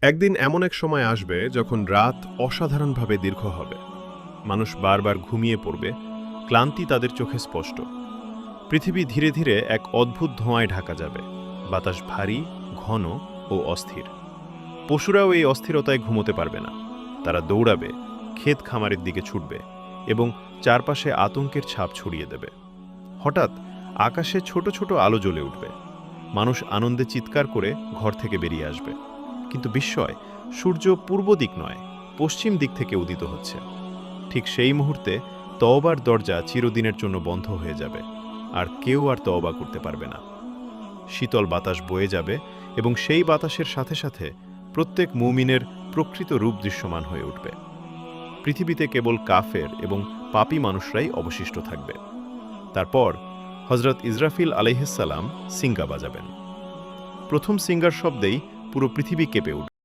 একদিন এমন এক সময় আসবে যখন রাত অসাধারণভাবে দীর্ঘ হবে। মানুষ বারবার ঘুমিয়ে পড়বে, ক্লান্তি তাদের চোখে স্পষ্ট। পৃথিবী ধীরে ধীরে এক অদ্ভুত ধোঁয়ায় ঢাকা যাবে। বাতাস ভারী, ঘন ও অস্থির। পশুরাও এই অস্থিরতায় ঘুমোতে পারবে না। তারা দৌড়াবে, ক্ষেত খামারের দিকে ছুটবে এবং চারপাশে আতঙ্কের ছাপ ছড়িয়ে দেবে। হঠাৎ আকাশে ছোট ছোট আলো জ্বলে উঠবে। মানুষ আনন্দে চিৎকার করে ঘর থেকে বেরিয়ে আসবে। কিন্তু বিস্ময়, সূর্য পূর্ব দিক নয়, পশ্চিম দিক থেকে উদিত হচ্ছে। ঠিক সেই মুহূর্তে তওবার দরজা চিরদিনের জন্য বন্ধ হয়ে যাবে, আর কেউ আর তওবা করতে পারবে না। শীতল বাতাস বয়ে যাবে এবং সেই বাতাসের সাথে সাথে প্রত্যেক মুমিনের প্রকৃত রূপ দৃশ্যমান হয়ে উঠবে। পৃথিবীতে কেবল কাফের এবং পাপী মানুষরাই অবশিষ্ট থাকবে। তারপর হজরত ইসরাফিল আলাইহিসসালাম সিঙ্গা বাজাবেন। প্রথম সিঙ্গার শব্দেই পুরো পৃথিবী কেঁপে উঠবে।